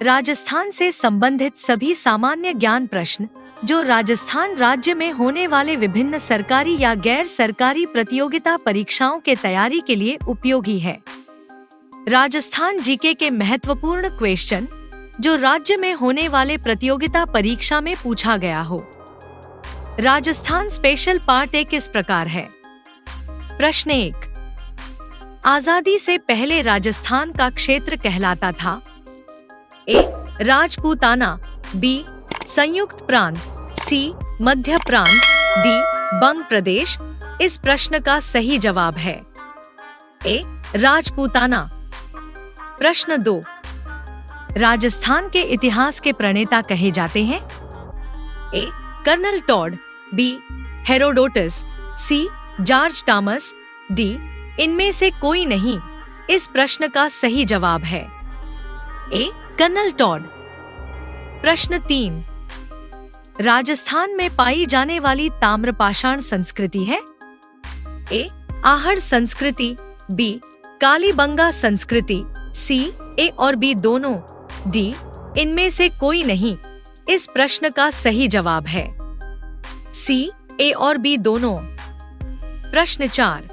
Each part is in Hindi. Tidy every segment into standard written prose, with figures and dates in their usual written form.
राजस्थान से संबंधित सभी सामान्य ज्ञान प्रश्न जो राजस्थान राज्य में होने वाले विभिन्न सरकारी या गैर सरकारी प्रतियोगिता परीक्षाओं के तैयारी के लिए उपयोगी है। राजस्थान जीके के महत्वपूर्ण क्वेश्चन जो राज्य में होने वाले प्रतियोगिता परीक्षा में पूछा गया हो। राजस्थान स्पेशल पार्ट 1 इस प्रकार है। प्रश्न 1, आजादी से पहले राजस्थान का क्षेत्र कहलाता था? ए. राजपूताना, बी. संयुक्त प्रांत, सी. मध्य प्रांत, डी. बंग प्रदेश। इस प्रश्न का सही जवाब है ए. राजपूताना। प्रश्न 2, राजस्थान के इतिहास के प्रणेता कहे जाते हैं? A. Colonel Tod, B. Herodotus, C. George Thomas, D. इनमें से कोई नहीं। इस प्रश्न का सही जवाब है ए. Colonel Tod. प्रश्न 3, राजस्थान में पाई जाने वाली ताम्रपाषाण संस्कृति है? ए. आहड़ संस्कृति, बी. कालीबंगा संस्कृति, सी. ए और बी दोनों, डी. इनमें से कोई नहीं। इस प्रश्न का सही जवाब है सी. ए और बी दोनों। प्रश्न 4,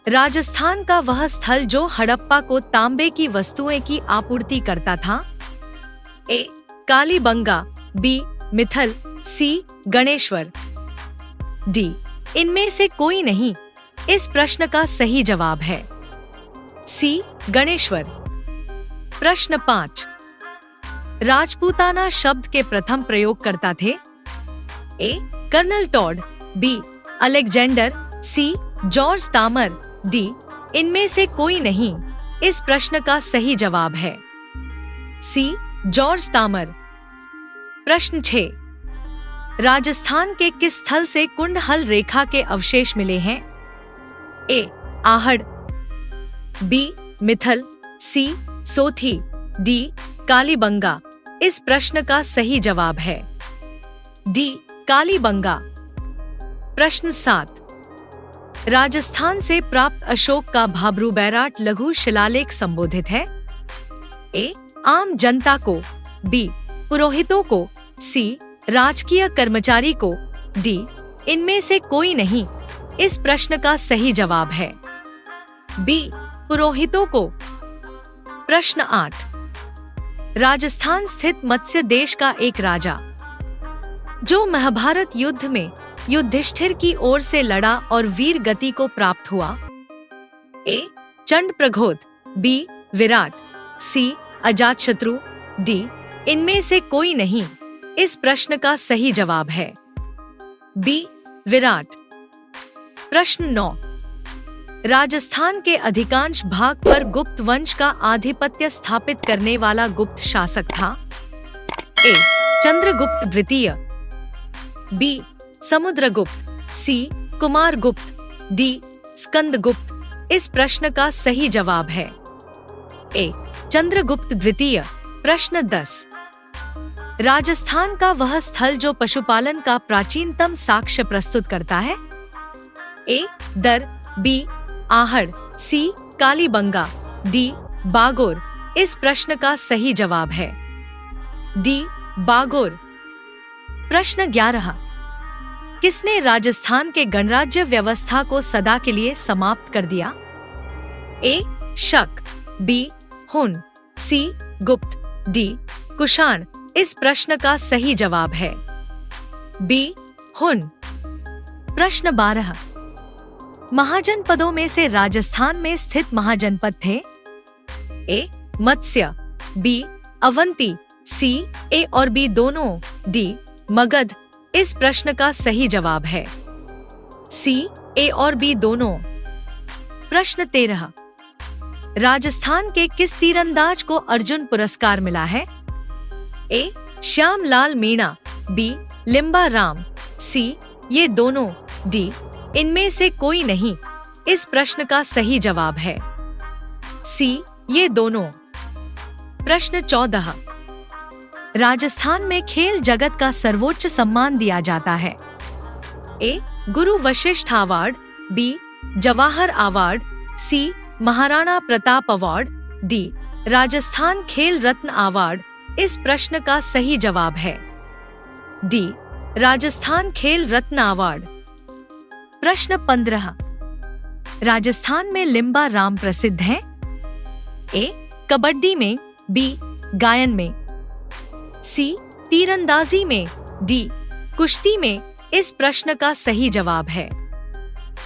राजस्थान का वह स्थल जो हड़प्पा को तांबे की वस्तुएं की आपूर्ति करता था? ए. कालीबंगा, बी. मिथल, सी. गणेश्वर, डी. इनमें से कोई नहीं। इस प्रश्न का सही जवाब है सी. गणेश्वर। प्रश्न 5, राजपूताना शब्द के प्रथम प्रयोगकर्ता थे? A. Colonel Tod, B. Alexander, C. George टामर, डी. इनमें से कोई नहीं। इस प्रश्न का सही जवाब है सी. जॉर्ज टामर। प्रश्न 6, राजस्थान के किस स्थल से कुंडहल रेखा के अवशेष मिले हैं? ए. आहड़, बी. मिथल, सी. सोथी, डी. कालीबंगा। इस प्रश्न का सही जवाब है डी. कालीबंगा। प्रश्न 7, राजस्थान से प्राप्त अशोक का भाब्रू बैराट लघु शिलालेख संबोधित है? ए. आम जनता को, बी. पुरोहितों को, सी. राजकीय कर्मचारी को, डी. इनमें से कोई नहीं। इस प्रश्न का सही जवाब है बी. पुरोहितों को। प्रश्न 8, राजस्थान स्थित मत्स्य देश का एक राजा जो महाभारत युद्ध में युधिष्ठिर की ओर से लड़ा और वीर गति को प्राप्त हुआ? ए. चंडप्रघोत, बी. विराट, सी. अजातशत्रु, डी. इनमें से कोई नहीं। इस प्रश्न का सही जवाब है बी. विराट। प्रश्न 9, राजस्थान के अधिकांश भाग पर गुप्त वंश का आधिपत्य स्थापित करने वाला गुप्त शासक था? ए. चंद्रगुप्त द्वितीय, बी. समुद्रगुप्त, सी. कुमारगुप्त, डी. स्कंदगुप्त। इस प्रश्न का सही जवाब है ए. चंद्रगुप्त द्वितीय। प्रश्न 10, राजस्थान का वह स्थल जो पशुपालन का प्राचीनतम साक्ष्य प्रस्तुत करता है? ए. दर, बी. आहड़, सी. कालीबंगा, डी. बागोर। इस प्रश्न का सही जवाब है डी. बागोर। प्रश्न 11, किसने राजस्थान के गणराज्य व्यवस्था को सदा के लिए समाप्त कर दिया? ए. शक, बी. हुन, सी. गुप्त, डी. कुषाण। इस प्रश्न का सही जवाब है बी. हुन। प्रश्न 12, महाजनपदों में से राजस्थान में स्थित महाजनपद थे? ए. मत्स्य, बी. अवंती, सी. ए और बी दोनों, डी. मगध। इस प्रश्न का सही जवाब है सी. ए और बी दोनों। प्रश्न 13, राजस्थान के किस तीरंदाज को अर्जुन पुरस्कार मिला है? ए. श्यामलाल मीणा, बी. लिम्बा राम, सी. ये दोनों, डी. इनमें से कोई नहीं। इस प्रश्न का सही जवाब है सी. ये दोनों। प्रश्न 14, राजस्थान में खेल जगत का सर्वोच्च सम्मान दिया जाता है? A. Guru Vashishtha award, B. Jawahar award, C. Maharana Pratap award, D. Rajasthan Khel Ratna award इस प्रश्न का सही जवाब है डी राजस्थान खेल रत्न अवार्ड। प्रश्न 15। राजस्थान में लिम्बा राम प्रसिद्ध हैं? ए कबड्डी में, बी गायन में, सी तीरंदाजी में, डी कुश्ती में। इस प्रश्न का सही जवाब है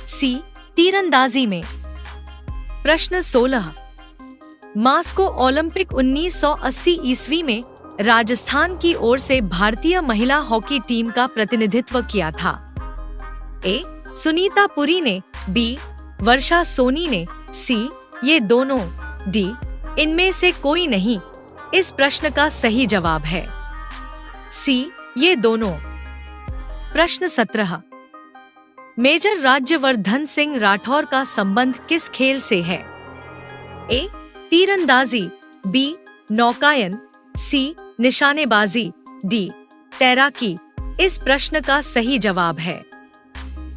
सी तीरंदाजी में। प्रश्न 16। मास्को ओलंपिक 1980 ईस्वी में राजस्थान की ओर से भारतीय महिला हॉकी टीम का प्रतिनिधित्व किया था। ए सुनीता पुरी ने, बी वर्षा सोनी ने, सी ये दोनों, डी इनमें से कोई नहीं। इस प्रश्न का सही जवाब है सी ये दोनों। प्रश्न 17। मेजर राज्यवर्धन सिंह राठौर का संबंध किस खेल से है? ए तीरंदाजी, बी नौकायन, सी निशानेबाजी, डी तैराकी। इस प्रश्न का सही जवाब है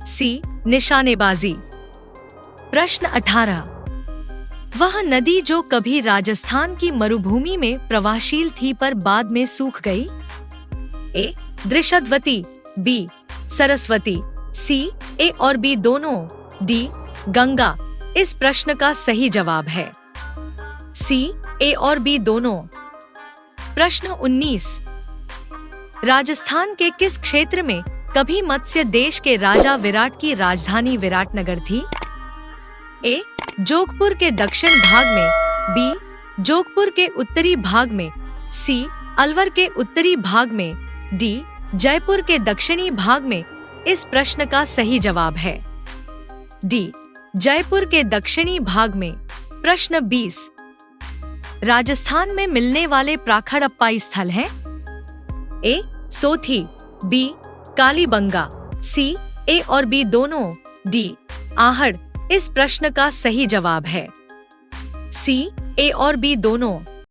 सी निशानेबाजी। प्रश्न 18। वह नदी जो कभी राजस्थान की मरुभूमि में प्रवाहशील थी पर बाद में सूख गई? ए दृशद्वती, बी सरस्वती, सी ए और बी दोनों, डी गंगा। इस प्रश्न का सही जवाब है सी ए और बी दोनों। प्रश्न 19। राजस्थान के किस क्षेत्र में कभी मत्स्य देश के राजा विराट की राजधानी विराटनगर थी? ए जोधपुर के दक्षिण भाग में, बी जोधपुर के उत्तरी भाग में, सी अलवर के उत्तरी भाग में, डी जयपुर के दक्षिणी भाग में। इस प्रश्न का सही जवाब है डी जयपुर के दक्षिणी भाग में। प्रश्न 20। राजस्थान में मिलने वाले प्राखड़प्पाई स्थल हैं? ए सोथी, बी कालीबंगा, सी ए और बी दोनों, डी आहड़। इस प्रश्न का सही जवाब है सी ए और बी दोनों।